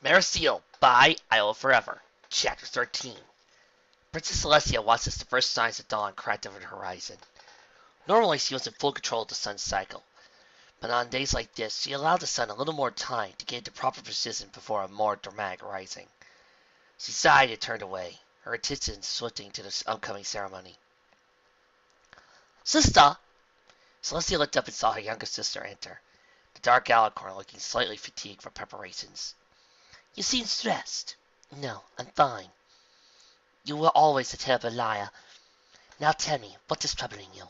Mare of Steel by Iowaforever. Chapter 13. Princess Celestia watches the first signs of dawn cracked over the horizon. Normally she was in full control of the sun's cycle, but on days like this she allowed the sun a little more time to get into proper position before a more dramatic rising. She sighed and turned away, her attention shifting to the upcoming ceremony. Sister! Celestia looked up and saw her younger sister enter, the dark alicorn looking slightly fatigued from preparations. You seem stressed. No, I'm fine. You were always a terrible liar. Now tell me, what is troubling you?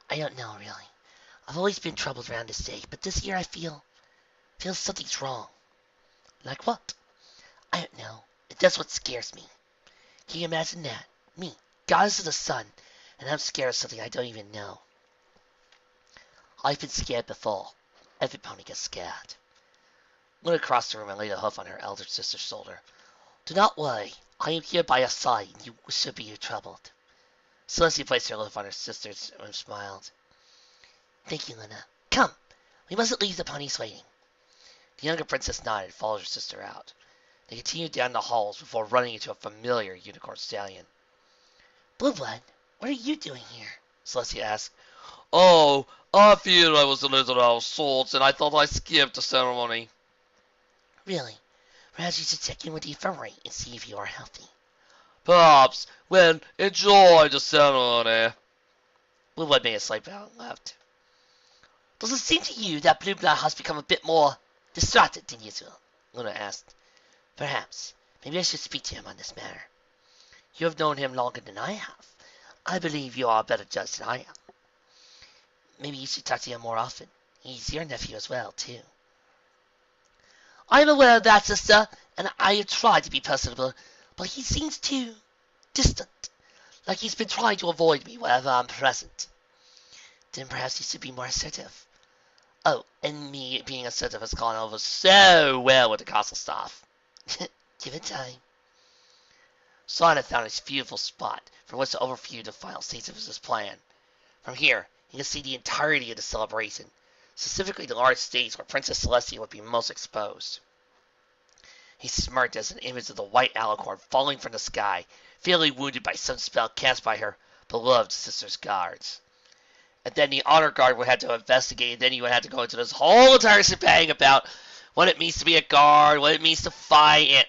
I don't know, really. I've always been troubled around this age, but this year I feel something's wrong. Like what? I don't know. That's what scares me. Can you imagine that? Me, goddess of the sun, and I'm scared of something I don't even know. I've been scared before. Every pony gets scared. Went across the room and laid a hoof on her elder sister's shoulder. Do not worry. I am here by your side, and you should be troubled. Celestia placed her hoof on her sister's and smiled. Thank you, Luna. Come! We mustn't leave the ponies waiting. The younger princess nodded and followed her sister out. They continued down the halls before running into a familiar unicorn stallion. Blueblood, what are you doing here? Celestia asked. Oh, I feared I was a little out of sorts, and I thought I skipped the ceremony. Really? Perhaps you should check in with the infirmary and see if you are healthy. Perhaps. Well, enjoy the ceremony. Blueblood made a slight bow and left. Does it seem to you that Blueblood has become a bit more distracted than usual? Luna asked. Perhaps. Maybe I should speak to him on this matter. You have known him longer than I have. I believe you are a better judge than I am. Maybe you should talk to him more often. He's your nephew as well, too. I am aware of that, sister, and I have tried to be personable, but he seems too distant, like he's been trying to avoid me wherever I'm present. Then perhaps he should be more assertive. Oh, and me being assertive has gone over so well with the castle staff. Give it time. Sonic found a beautiful spot from which to overview the final stages of his plan. From here, he could see the entirety of the celebration, specifically the large stage where Princess Celestia would be most exposed. He smirked as an image of the white alicorn falling from the sky, fatally wounded by some spell cast by her beloved sister's guards. And then the honor guard would have to investigate, and then you would have to go into this whole entire shebang about what it means to be a guard, what it means to fight, and...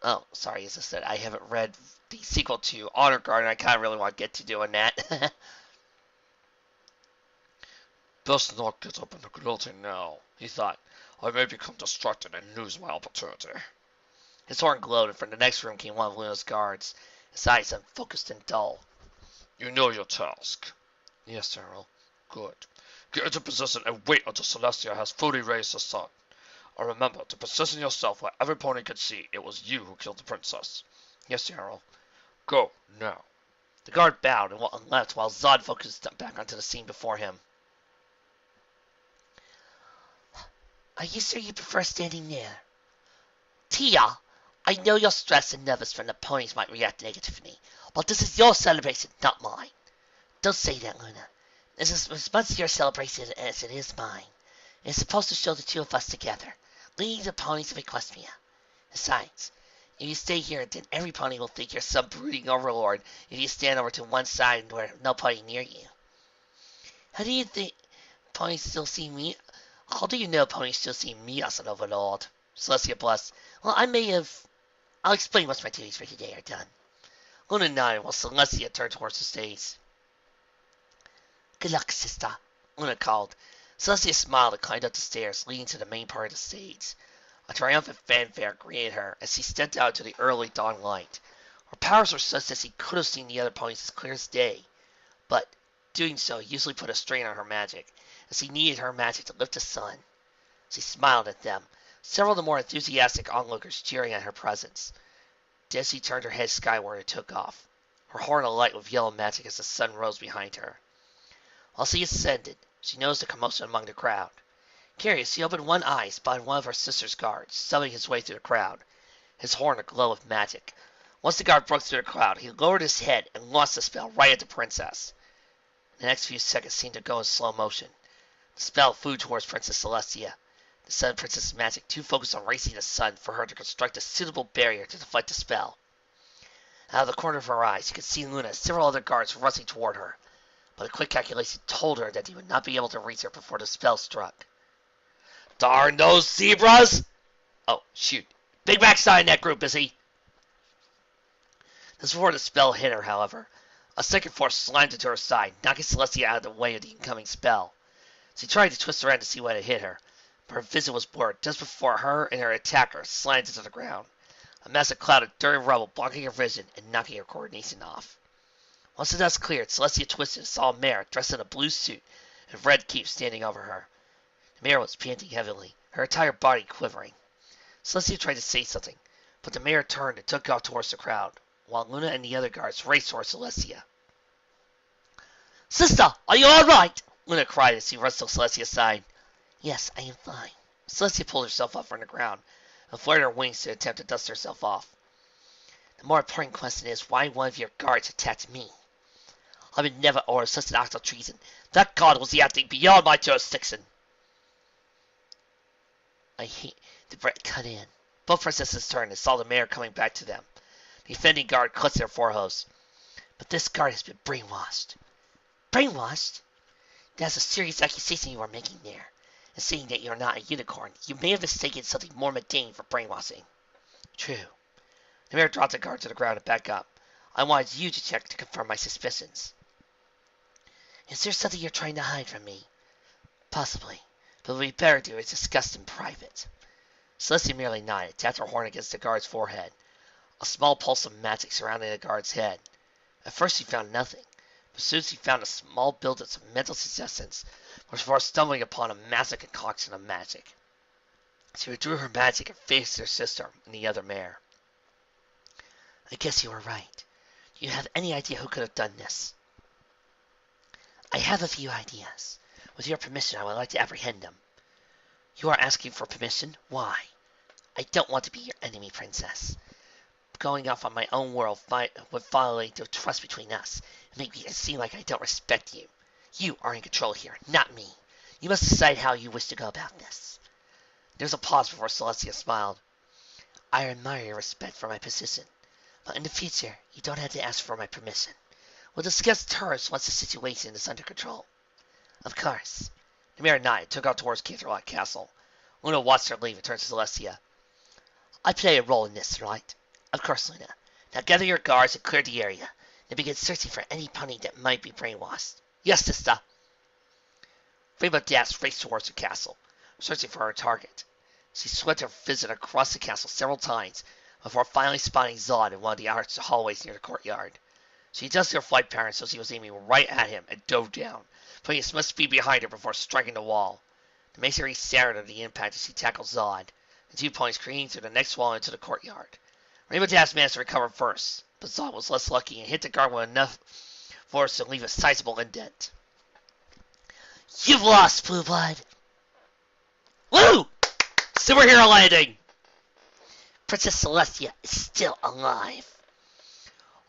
Oh, sorry, as I said, I haven't read the sequel to Honor Guard, and I kind of really want to get to doing that. Best not get up in the guillotine now, he thought. I may become distracted and lose my opportunity. His horn glowed, and from the next room came one of Luna's guards, his eyes unfocused and dull. You know your task. Yes, General. Good. Get into position and wait until Celestia has fully raised the sun. And remember to position yourself where every pony can see it was you who killed the princess. Yes, General. Go, now. The guard bowed and left while Zod focused back onto the scene before him. Are you sure you prefer standing there? Tia, I know you're stressed and nervous from the ponies might react negatively, but this is your celebration, not mine. Don't say that, Luna. This is as much your celebration as it is mine. It's supposed to show the two of us together, leading the ponies of Equestria. Besides, if you stay here, then every pony will think you're some brooding overlord if you stand over to one side where no pony near you. How do you think ponies still see me? How do you know ponies still see me as an overlord? Celestia blushed. Well, I'll explain once my duties for today are done. Luna nodded while Celestia turned towards the stage. Good luck, sister, Luna called. Celestia smiled and climbed up the stairs leading to the main part of the stage. A triumphant fanfare greeted her as she stepped out into the early dawn light. Her powers were such that she could have seen the other ponies as clear as day, but doing so usually put a strain on her magic, as she needed her magic to lift the sun. She smiled at them, several of the more enthusiastic onlookers cheering at her presence. Then she turned her head skyward and took off, her horn alight with yellow magic as the sun rose behind her. While she ascended, she noticed a commotion among the crowd. Curious, she opened one eye and spotted one of her sister's guards, stumbling his way through the crowd, his horn aglow with magic. Once the guard broke through the crowd, he lowered his head and launched the spell right at the princess. The next few seconds seemed to go in slow motion. The spell flew towards Princess Celestia. The Sun Princess's magic, too focused on racing the sun for her to construct a suitable barrier to deflect the spell. Out of the corner of her eyes, you could see Luna and several other guards rushing toward her, but a quick calculation told her that he would not be able to reach her before the spell struck. Darn those zebras! Oh, shoot. Big Mac's not in that group, is he? Just before the spell hit her, however, a second force slammed into her side, knocking Celestia out of the way of the incoming spell. She tried to twist around to see what had hit her, but her vision was blurred just before her and her attacker slammed into the ground. A massive cloud of dirt and rubble blocking her vision and knocking her coordination off. Once the dust cleared, Celestia twisted and saw Mare dressed in a blue suit and red cape standing over her. The Mare was panting heavily, her entire body quivering. Celestia tried to say something, but the Mare turned and took off towards the crowd, while Luna and the other guards raced towards Celestia. "Sister, are you all right?" Luna cried as she rushed to Celestia's side. "Yes, I am fine." Celestia pulled herself up from the ground and flared her wings to attempt to dust herself off. "The more important question is why one of your guards attacked me. I would never order such an act of treason. That god was acting beyond my jurisdiction." I hate the Brett cut in. Both princesses turned and saw the Mare coming back to them. The offending guard clutched their foreheads. "But this guard has been brainwashed." "Brainwashed? That's a serious accusation you are making there. And saying that you're not a unicorn, you may have mistaken something more mundane for brainwashing." "True." The Mare dropped the guard to the ground and backed up. "I wanted you to check to confirm my suspicions." "Is there something you're trying to hide from me?" "Possibly, but what we better do is discuss in private." Celestia merely nodded, tapped her horn against the guard's forehead. A small pulse of magic surrounding the guard's head. At first she found nothing, but soon she found a small buildup of mental suggestions before stumbling upon a massive concoction of magic. She withdrew her magic and faced her sister and the other Mare. "I guess you were right. Do you have any idea who could have done this?" "I have a few ideas. With your permission, I would like to apprehend them." "You are asking for permission? Why?" "I don't want to be your enemy, Princess. Going off on my own world would violate the trust between us and make me seem like I don't respect you. You are in control here, not me. You must decide how you wish to go about this." There was a pause before Celestia smiled. "I admire your respect for my position, but in the future, you don't have to ask for my permission. We'll discuss terms once the situation is under control." "Of course." The Mare nodded, took out towards Canterlot Castle. Luna watched her leave and turned to Celestia. "I play a role in this, right?" "Of course, Luna. Now gather your guards and clear the area, then begin searching for any pony that might be brainwashed." "Yes, sister." Rainbow Dash raced towards the castle, searching for her target. She swept her vision across the castle several times before finally spotting Zod in one of the arched hallways near the courtyard. She adjusted her flight pattern so she was aiming right at him and dove down, putting as much speed behind her before striking the wall. The masonry shattered under the impact as she tackled Zod, the 2 ponies careening through the next wall into the courtyard. Rainbow Dash managed to recover first, but Zod was less lucky and hit the guard with enough force to leave a sizable indent. "You've lost, Blue Blood!" "Woo! Superhero landing!" "Princess Celestia is still alive."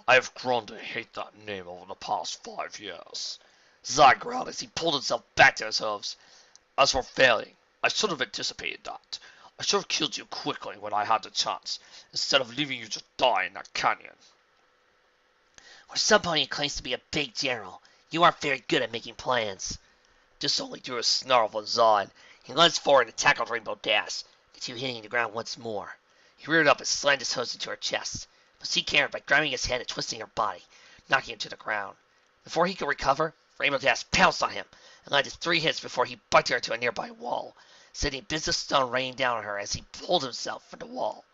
"I have grown to hate that name over the past 5 years," Zod growled as he pulled himself back to his hooves. "As for failing, I should have anticipated that. I should have killed you quickly when I had the chance, instead of leaving you to die in that canyon." "For somebody who claims to be a big general, you aren't very good at making plans." This only drew a snarl from Zod. He lunged forward and tackled Rainbow Dash, the two hitting the ground once more. He reared up and slammed his hooves into her chest, but she countered by grabbing his head and twisting her body, knocking him to the ground. Before he could recover, Rainbow Dash pounced on him and landed 3 hits before he bucked her into a nearby wall, sending bits of stone raining down on her as he pulled himself from the wall.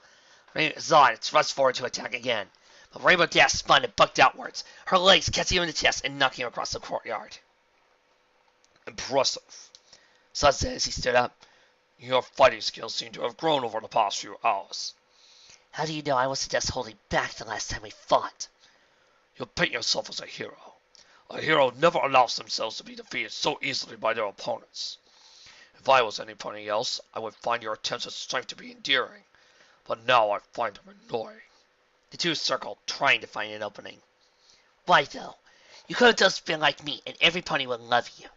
Zod thrust forward to attack again, but Rainbow Dash spun and bucked outwards, her legs catching him in the chest and knocking him across the courtyard. "Impressive," Zod said as he stood up. "Your fighting skills seem to have grown over the past few hours." "How do you know I wasn't just holding back the last time we fought?" "You paint yourself as a hero. A hero never allows themselves to be defeated so easily by their opponents. If I was anybody else, I would find your attempts at strength to be endearing, but now I find them annoying." The two circled, trying to find an opening. "Why, though? You could have just been like me, and every pony would love you."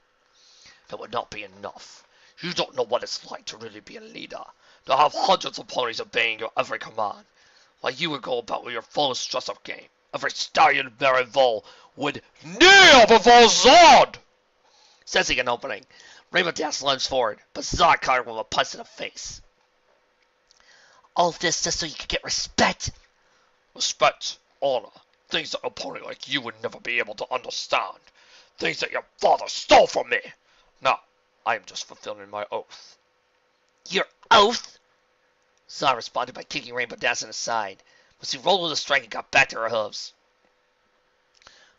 "That would not be enough. You don't know what it's like to really be a leader, to have hundreds of ponies obeying your every command, while you would go about with your full stress of game. Every stallion Mare would kneel before Zod! Sensing an opening, Rainbow Dash lunged forward, but Zod caught her with a punch in the face. All of this just so you could get respect? Respect, honor, things that a pony like you would never be able to understand. Things that your father stole from me. Now, I am just fulfilling my oath. Your oath? Zod responded by kicking Rainbow Dash in the side, but she rolled with a strike and got back to her hooves.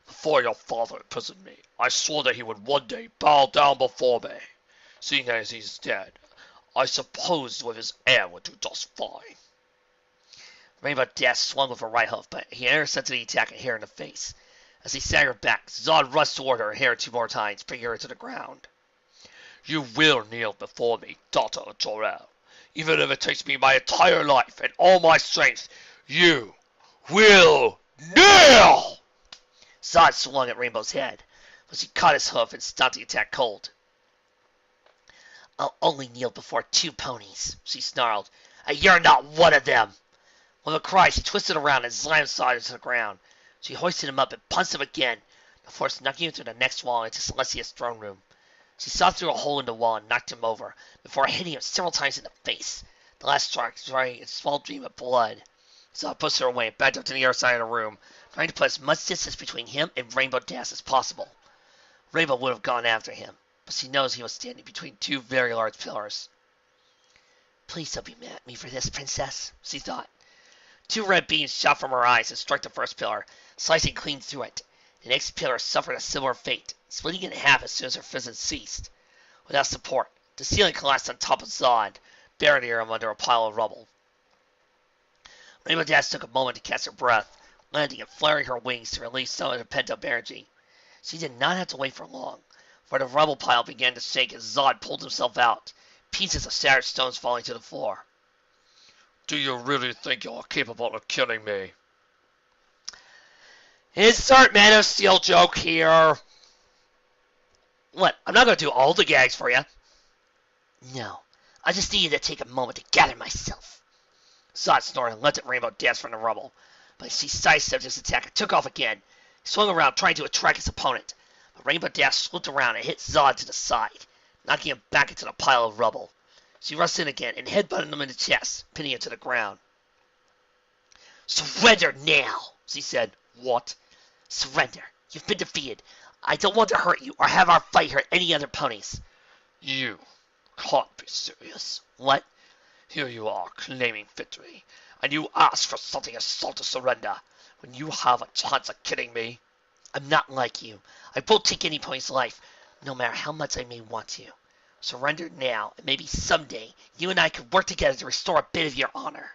Before your father imprisoned me, I swore that he would one day bow down before me. Seeing as he's dead, I suppose with his heir would do just fine. Rainbow Dash swung with her right hoof, but he intercepted the attack and hit her in the face. As he staggered back, Zod rushed toward her and hit her 2 more times, bringing her to the ground. You will kneel before me, daughter of Jor-El. Even if it takes me my entire life and all my strength, you will kneel! Zod swung at Rainbow's head, but she caught his hoof and stopped the attack cold. I'll only kneel before 2 ponies, she snarled, and you're not one of them. With a cry, she twisted around and slammed Zod into the ground. She hoisted him up and punched him again, the force knocking him through the next wall into Celestia's throne room. She saw through a hole in the wall and knocked him over, before hitting him several times in the face, the last strike drawing a small stream of blood. Zod pushed her away and backed up to the other side of the room, trying to put as much distance between him and Rainbow Dash as possible. Rainbow would have gone after him, but she knows he was standing between 2 very large pillars. Please don't be mad at me for this, Princess, she thought. 2 red beams shot from her eyes and struck the first pillar, slicing clean through it. The next pillar suffered a similar fate, splitting in half as soon as her fizzing ceased. Without support, the ceiling collapsed on top of Zod, burying him under a pile of rubble. Rainbow Dash took a moment to catch her breath, landing and flaring her wings to release some of the pent-up energy. She did not have to wait for long, for the rubble pile began to shake as Zod pulled himself out, pieces of shattered stones falling to the floor. Do you really think you're capable of killing me? Insert Mare of Steel joke here. What? I'm not going to do all the gags for you. No, I just needed to take a moment to gather myself. Zod snorted and leapt at Rainbow Dash from the rubble, but she sidestepped his attack and took off again. He swung around trying to attract his opponent, but Rainbow Dash swooped around and hit Zod to the side, knocking him back into the pile of rubble. She rushed in again and headbutted him in the chest, pinning him to the ground. Surrender now, she said. What? Surrender. You've been defeated. I don't want to hurt you or have our fight hurt any other ponies. You can't be serious. What? Here you are, claiming victory, and you ask for something as salt to surrender, when you have a chance of killing me. I'm not like you. I won't take any pony's life, no matter how much I may want to. Surrender now, and maybe someday you and I could work together to restore a bit of your honor.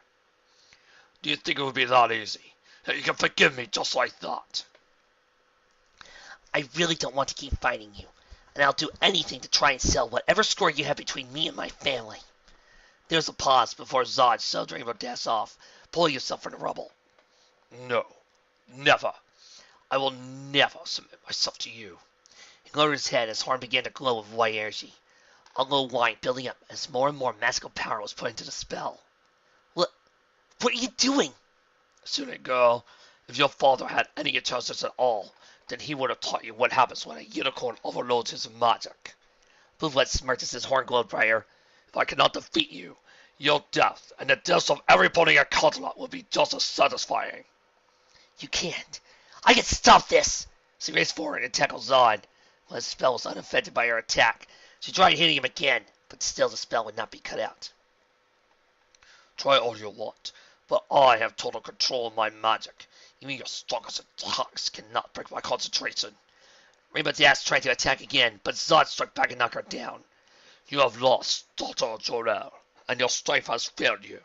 Do you think it would be that easy? That you can forgive me just like that? I really don't want to keep fighting you, and I'll do anything to try and settle whatever score you have between me and my family. There was a pause before Zod shoved Rainbow Dash off, pulling himself from the rubble. No, never. I will never submit myself to you. He lowered his head as his horn began to glow with white energy. A low whine building up as more and more magical power was put into the spell. What are you doing? Silly girl, if your father had any intelligence at all, then he would have taught you what happens when a unicorn overloads his magic. Bouvlet smirked as his horn glowed brighter. If I cannot defeat you, your death and the deaths of everybody in Continent will be just as satisfying. You can't. I can stop this! She raced forward and tackled Zod. When his spell was unaffected by her attack, she tried hitting him again, but still the spell would not be cut out. Try all you want, but I have total control of my magic. Even your strongest attacks cannot break my concentration. Rainbow Dash tried to attack again, but Zod struck back and knocked her down. You have lost, daughter of Jor-El, and your strength has failed you.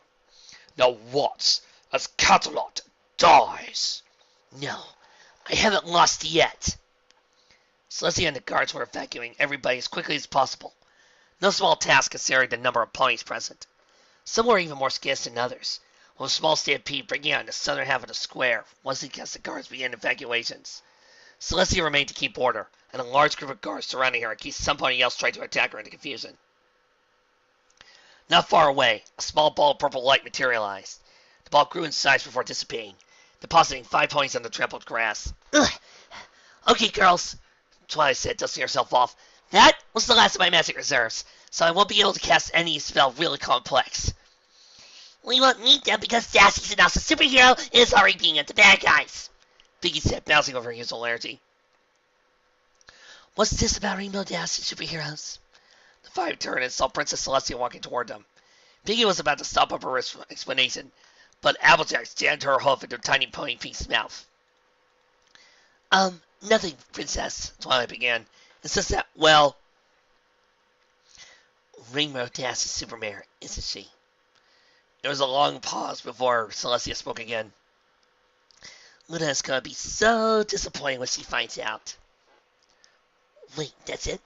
Now watch as Catalot dies. No, I haven't lost yet. Celestia and the guards were evacuating everybody as quickly as possible. No small task considering the number of ponies present. Some were even more scarce than others, with a small stampede breaking out in the southern half of the square once the guards began evacuations. Celestia remained to keep order, and a large group of guards surrounding her in case somebody else tried to attack her in the confusion. Not far away, a small ball of purple light materialized. The ball grew in size before dissipating, depositing 5 points on the trampled grass. Ugh. Okay, girls, Twilight said, dusting herself off. That was the last of my magic reserves, so I won't be able to cast any spell really complex. We won't need them because Sassy's an awesome superhero and is already being at the bad guys, Biggie said, bouncing over her usual energy. What's this about Rainbow Dash and superheroes? The five turned and saw Princess Celestia walking toward them. Biggie was about to stop up her explanation, but Applejack jammed her hoof into tiny pony Pink's mouth. Nothing, Princess, Twilight began. It's just that, well, Rainbow Dash is Supermare, isn't she? There was a long pause before Celestia spoke again. Luna's gonna be so disappointed when she finds out. Wait, that's it?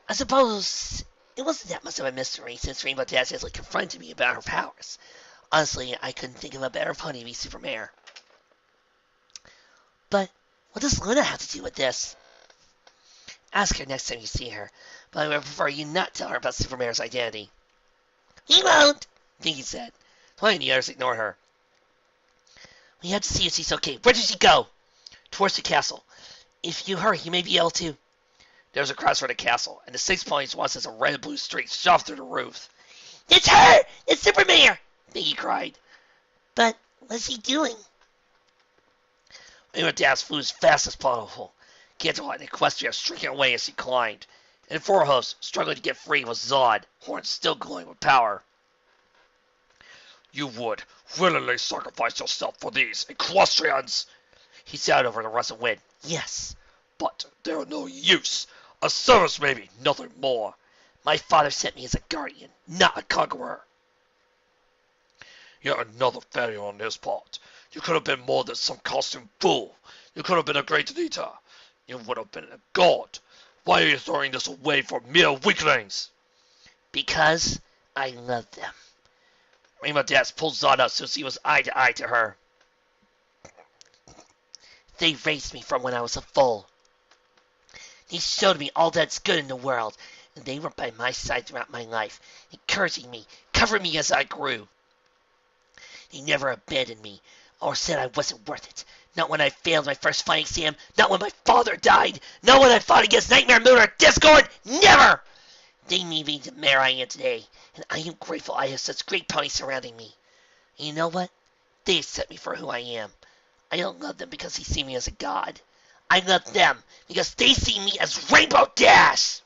I suppose it wasn't that much of a mystery since Rainbow Dash has confronted me about her powers. Honestly, I couldn't think of a better pony to be Supermare. But what does Luna have to do with this? Ask her next time you see her, but I would prefer you not tell her about Supermare's identity. He won't, Pinky said. Twilight and the others ignored her. We have to see if she's okay. Where did she go? Towards the castle. If you hurry, you may be able to. There was a cross for the castle, and the 6 points once as a red and blue streak shot through the roof. It's her! It's Supermare! Pinky cried. But what's he doing? Rainbow Dash flew as fast as possible. Canterlot and Equestrian streaking away as she climbed, and the four hosts, struggling to get free, was Zod, horns still glowing with power. You would willingly sacrifice yourself for these Equestrians, he shouted over the rustled wind. Yes. But they're of no use. A service maybe, nothing more. My father sent me as a guardian, not a conqueror. Yet another failure on his part. You could have been more than some costume fool. You could have been a great leader. You would have been a god. Why are you throwing this away for mere weaklings? Because I love them. Rainbow Dash pulled Zod up so she was eye to eye to her. They raised me from when I was a foal. They showed me all that's good in the world, and they were by my side throughout my life, encouraging me, covering me as I grew. They never abandoned me, or said I wasn't worth it. Not when I failed my first fighting exam, not when my father died, not when I fought against Nightmare Moon or Discord, never! They made me the mayor I am today, and I am grateful I have such great ponies surrounding me. And you know what? They accept me for who I am. I don't love them because they see me as a god. I love them because they see me as Rainbow Dash!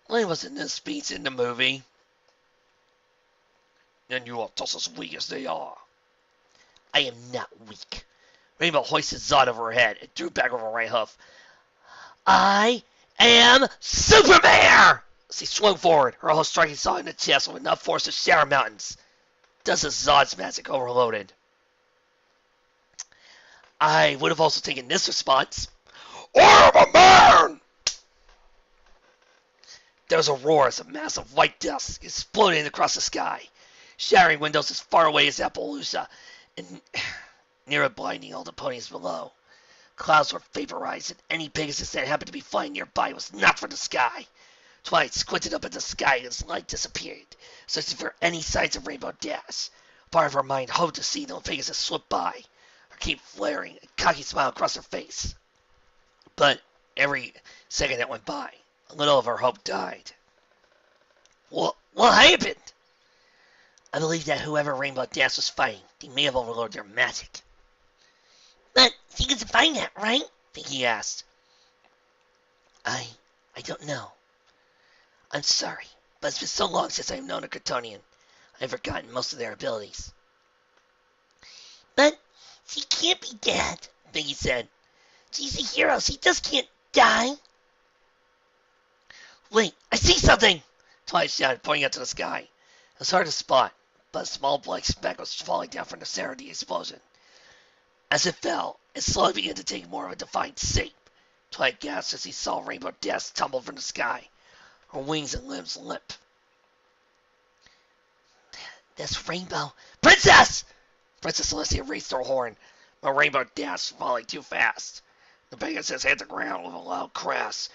Why wasn't this speech in the movie? And you are just as weak as they are. I am not weak. Rainbow hoisted Zod over her head and drew back over her right hoof. I am Supermare! She swung forward, her hoof striking Zod in the chest with enough force to shatter mountains. Thus is Zod's magic overloaded. I would have also taken this response. I am a man! There was a roar as a mass of white dust exploded across the sky, shattering windows as far away as Appaloosa, and nearly blinding all the ponies below. Clouds were vaporized, and any Pegasus that happened to be flying nearby was knocked from the sky. Twilight squinted up at the sky as light disappeared, searching for any signs of Rainbow Dash. Part of her mind hoped to see the Pegasus slip by, her cape flaring, a cocky smile across her face. But every second that went by, a little of her hope died. What happened? I believe that whoever Rainbow Dash was fighting, they may have overloaded their magic. But she gets to find that, right? Pinky asked. I don't know. I'm sorry, but it's been so long since I've known a Kryptonian. I've forgotten most of their abilities. But she can't be dead, Pinky said. She's a hero. She just can't die. Wait, I see something! Twilight shouted, pointing up to the sky. It was hard to spot, but a small black speck was falling down from the center of the explosion. As it fell, it slowly began to take more of a defined shape. Twilight gasped as he saw Rainbow Dash tumble from the sky, her wings and limbs limp. That's Rainbow. Princess! Princess Celestia raised her horn, but Rainbow Dash falling too fast. The Pegasus hit the ground with a loud crash.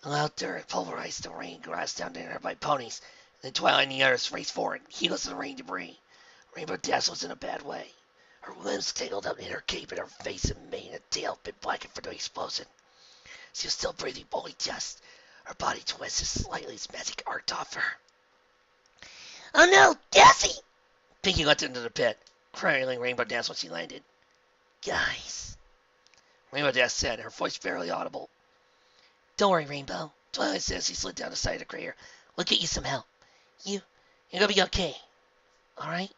A loud dirt pulverized the rain grass down to nearby ponies, and the twilight and the others raced forward, heedless of the rain debris. Rainbow Dash was in a bad way. Her limbs tangled up in her cape, and her face and mane and tail bit blackened from the explosion. She was still breathing only just. Her body twisted slightly as magic arced off her. Oh no, Dassy! Pinky leapt into the pit, cradling Rainbow Dash when she landed. Guys, Rainbow Dash said, her voice barely audible. Don't worry, Rainbow. Twilight said as she slid down the side of the crater. We'll get you some help. You're gonna be okay. Alright?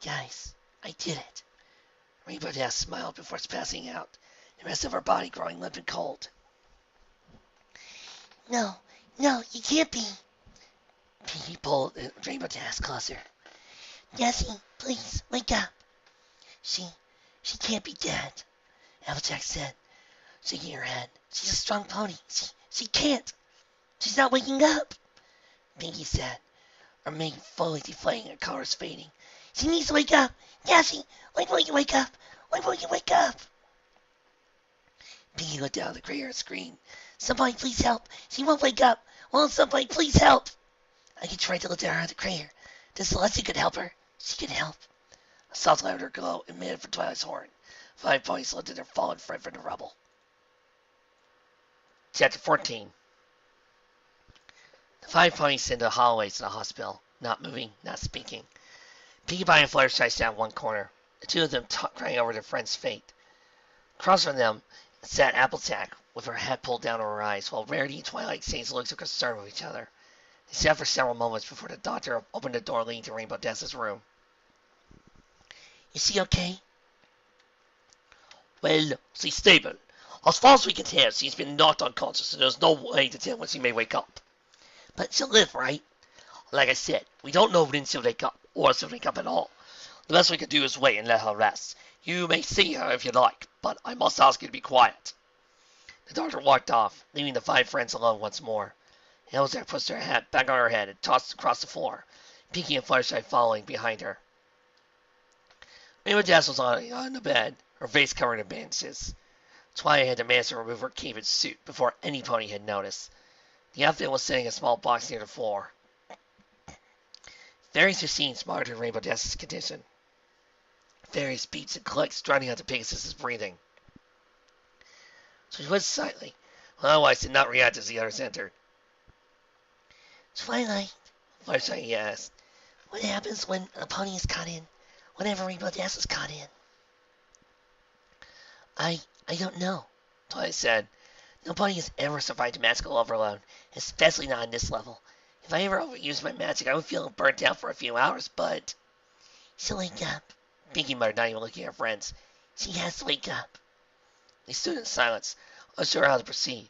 Guys, I did it. Rainbow Dash smiled before passing out, the rest of her body growing limp and cold. No, you can't be. Pinky pulled Rainbow Dash closer. Jessie, please, wake up. She can't be dead, Applejack said, shaking her head. She's a strong pony. She can't. She's not waking up, Pinky said, her mane fully deflating and colors fading. She needs to wake up. Jessie, when will you wake up? When will you wake up? Pinky looked down at the crater and screamed. Somebody please help. She won't wake up. Won't somebody please help? I tried to lift her out of the crater. This Celestia could help her. She could help. A soft lavender glow emitted from Twilight's horn. 5 ponies lifted their fallen friend from the rubble. Chapter 14. The 5 ponies into the hallways of the hospital, not moving, not speaking. Pinkie Pie and Fluttershy sat in one corner, the 2 of them crying over their friend's fate. Across from them sat Applejack, with her head pulled down over her eyes, while Rarity and Twilight exchanged looks of concern with each other. They sat for several moments before the doctor opened the door leading to Rainbow Dash's room. Is she okay? Well, she's stable. As far as we can tell, she's been knocked unconscious, and there's no way to tell when she may wake up. But she'll live, right? Like I said, we don't know when she'll wake up, or if she'll wake up at all. The best we can do is wait and let her rest. You may see her if you like, but I must ask you to be quiet. The doctor walked off, leaving the 5 friends alone once more. Elzar pushed her hat back on her head and tossed across the floor, Pinky and Fluttershy following behind her. Rainbow Dash was on the bed, her face covered in bandages. Twilight had managed to remove her cape and suit before any pony had noticed. The outfit was sitting in a small box near the floor. Various machines monitored Rainbow Dash's condition. Various beeps and clicks drowning out the Pegasus's breathing. She was silently, but otherwise did not react as the others entered. Twilight, Fluttershy asked, what happens when a pony is caught in? Whenever Rainbow Dash is caught in? I don't know, Twilight said. No pony has ever survived a magical overload, especially not on this level. If I ever overused my magic, I would feel burnt out for a few hours, but... She'll wake up, Pinky muttered, not even looking at her friends. She has to wake up. They stood in silence, unsure how to proceed.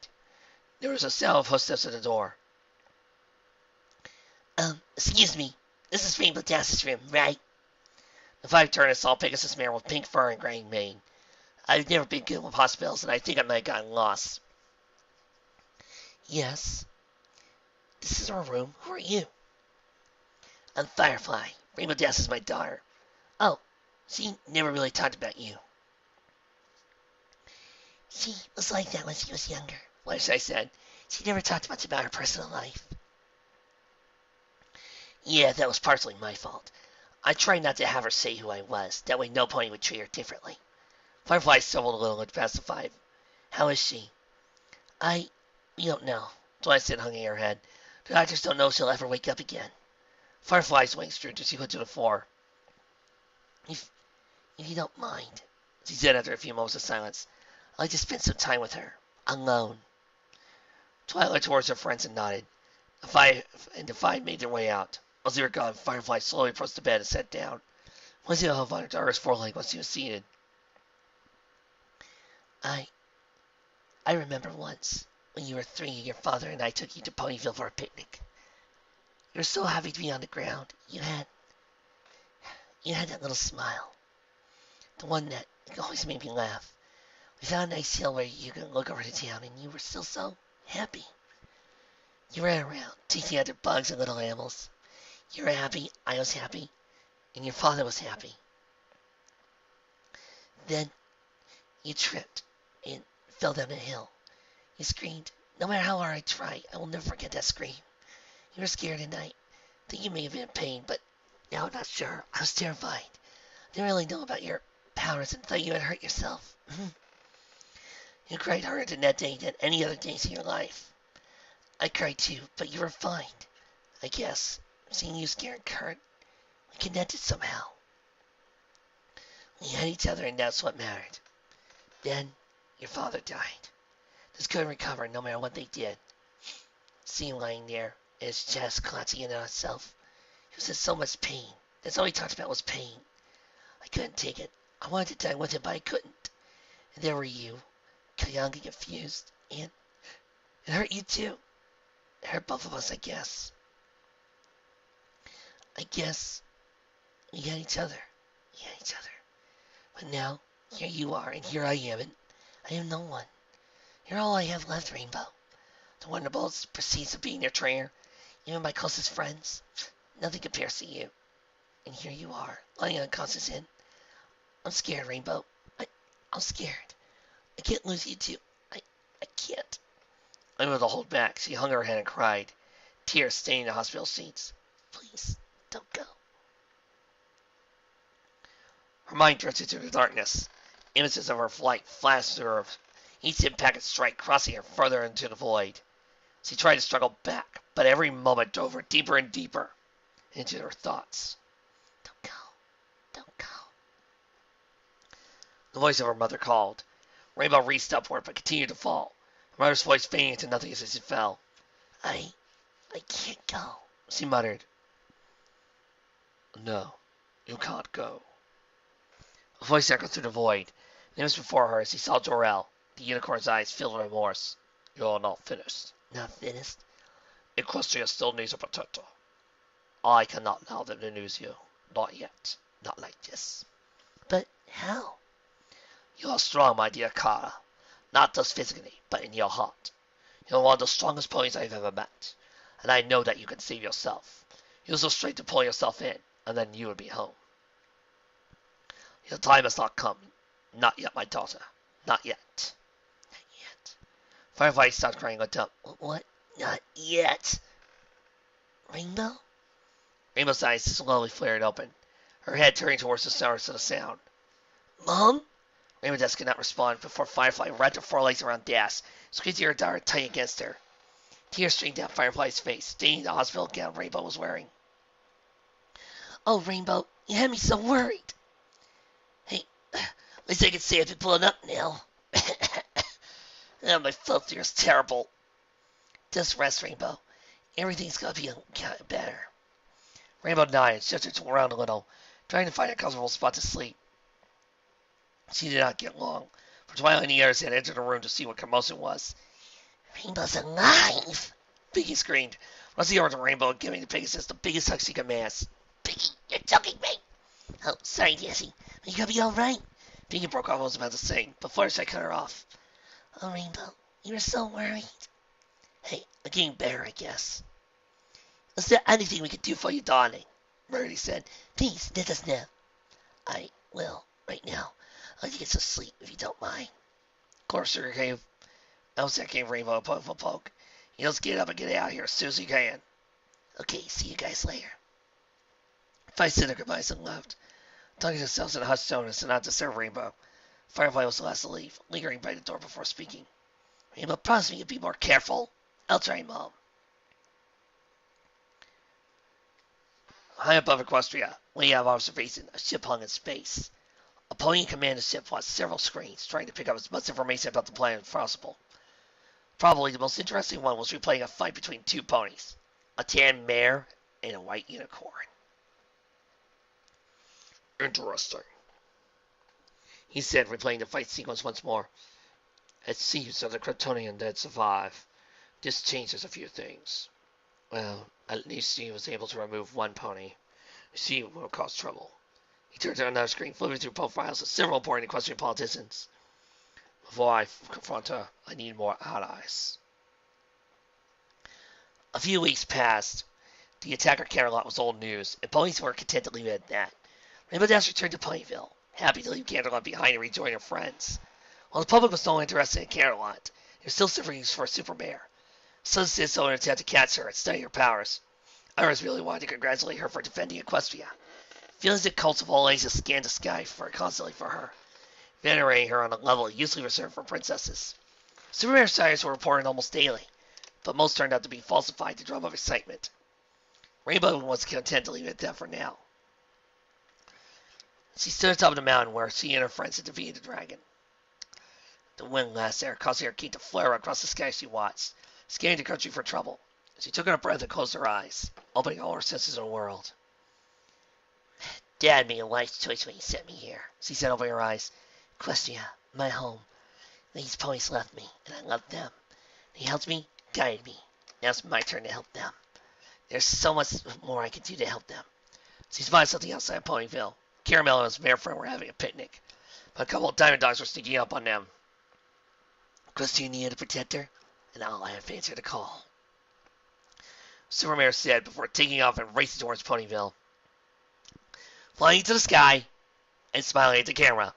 There was a sound of footsteps at the door. Excuse me. This is Rainbow Dash's room, right? The 5 turned and saw a Pegasus mare with pink fur and gray mane. I've never been good with hospitals, and I think I might have gotten lost. Yes. This is our room. Who are you? I'm Firefly. Rainbow Dash is my daughter. Oh, she never really talked about you. She was like that when she was younger, Fluttershy said. She never talked much about her personal life. Yeah, that was partially my fault. I tried not to have her say who I was. That way no pony would treat her differently. Firefly stumbled a little and looked past the 5. How is she? We don't know. Twilight said, hugging her head. The doctors don't know if she'll ever wake up again. Firefly's wings drooped as she went to the floor. If you don't mind, she said after a few moments of silence, I'd like to spend some time with her, alone. Twilight looked towards her friends and nodded. The 5 made their way out. As they were gone, Firefly slowly approached the bed and sat down. Placing a hoof on her daughter's foreleg while she was seated. I remember once, when you were 3 and your father and I took you to Ponyville for a picnic. You were so happy to be on the ground. You had that little smile. The one that always made me laugh. We found a nice hill where you could look over the town, and you were still so happy. You ran around, taking after bugs and little animals. You were happy, I was happy, and your father was happy. Then you tripped and fell down a hill. You screamed, No matter how hard I try, I will never forget that scream. You were scared at night. I think you may have been in pain, but now I'm not sure. I was terrified. I didn't really know about your powers and thought you had hurt yourself. You cried harder than that day than any other days in your life. I cried too, but you were fine. I guess. Seeing you scared Kurt, we connected somehow. We had each other and that's what mattered. Then, your father died. Just couldn't recover no matter what they did. See him lying there, his chest collapsing in on itself. He was in so much pain. That's all he talked about was pain. I couldn't take it. I wanted to die with him, but I couldn't. And there were you, young and confused, and it hurt you too. It hurt both of us, I guess. I guess we had each other. We had each other. But now, here you are, and here I am, and I am no one. You're all I have left, Rainbow. The Wonderbolts proceeds of being their trainer, even my closest friends. Nothing compares to you. And here you are, lying unconscious in. I'm scared, Rainbow. I'm scared. I can't lose you too. I can't. Unable to hold back, she hung her head and cried, tears staining the hospital seats. Please, don't go. Her mind drifted into the darkness. Images of her flight flashed through her. Each impact strike crossing her further into the void. She tried to struggle back, but every moment drove her deeper and deeper into her thoughts. Don't go. Don't go. The voice of her mother called. Rainbow reached upward, but continued to fall. Her mother's voice fading into nothingness as she fell. I can't go, she muttered. No, you can't go. A voice echoed through the void. And it was before her as she saw Jor-El, the unicorn's eyes filled with remorse. You're not finished. Not finished? Equestria still needs a protector. I cannot allow them to lose you. Not yet. Not like this. But how? You're strong, my dear Kara. Not just physically, but in your heart. You're one of the strongest ponies I've ever met. And I know that you can save yourself. Use the strength to pull yourself in, and then you will be home. Your time has not come. Not yet, my daughter. Not yet. Not yet. Firefly stopped crying and looked up. What? Not yet. Rainbow? Rainbow's eyes slowly flared open, her head turning towards the source of the sound. Mom? Rainbow just could not respond before Firefly wrapped her forelegs around Das, squeezing her daughter tight against her. Tears streamed down Firefly's face, staining the hospital gown Rainbow was wearing. Oh, Rainbow, you had me so worried. Hey, at least I can say I've been pulling up now. Oh, my filth here is terrible. Just rest, Rainbow. Everything's gonna be better. Rainbow nodded, shifted around a little, trying to find a comfortable spot to sleep. She did not get long, for Twilight and the others had entered the room to see what commotion was. Rainbow's alive! Piggy screamed, rushing over to Rainbow and giving the Pegasus the biggest hug she could mask. Piggy, you're choking me! Oh, sorry, Jessie. Are you gonna be alright? Piggy broke off what I was about to say, but first I cut her off. Oh, Rainbow, you were so worried. Hey, I'm getting better, I guess. Is there anything we can do for you, darling? Murdy said. Please, let us know. I will, right now. I'd like to get some sleep, if you don't mind. Of course, Sugar gave Elsac gave Rainbow a poke. You just get up and get out of here as soon as you can. Okay, see you guys later. Five said their goodbyes and left, talking to themselves in a hushed tone as to not disturb Rainbow. Firefly was the last to leave, lingering by the door before speaking. Rainbow, promise me you'll be more careful. I'll try, Mom. High above Equestria, way out of observation, a ship hung in space. A pony in command of the ship watched several screens, trying to pick up as much information about the planet as possible. Probably the most interesting one was replaying a fight between two ponies, a tan mare and a white unicorn. Interesting, he said, replaying the fight sequence once more. It seems that the Kryptonian dead survive. This changes a few things. Well, at least he was able to remove one pony. She will cause trouble. He turned to another screen, flipping through profiles of several important Equestrian politicians. Before I confront her, I need more allies. A few weeks passed. The attack on Canterlot was old news, and ponies were content to leave it at that. Rainbow Dash returned to Ponyville, happy to leave Canterlot behind and rejoin her friends. While the public was so interested in Canterlot, they were still searching for a super bear, Subsist told her to have to catch her and study her powers. Iris really wanted to congratulate her for defending Equestria. Feelings that cults of all ages scanned the sky constantly for her, venerating her on a level usually reserved for princesses. Superman sires were reported almost daily, but most turned out to be falsified to drum up excitement. Rainbow was content to leave it at that for now. She stood atop of the mountain where she and her friends had defeated the dragon. The wind lashed there, causing her kite to flare across the sky as she watched, scanning the country for trouble. She took in a breath and closed her eyes, opening all her senses of the world. Dad made a wise choice when he sent me here, she said, opening her eyes. Equestria, my home. These ponies left me, and I loved them. He helped me, guided me. Now it's my turn to help them. There's so much more I can do to help them. She spotted something outside Ponyville. Caramel and his mare friend were having a picnic, but a couple of diamond dogs were sneaking up on them. Equestria needed a protector, and I'll have to answer the call. Supermare said before taking off and racing towards Ponyville, flying into the sky and smiling at the camera.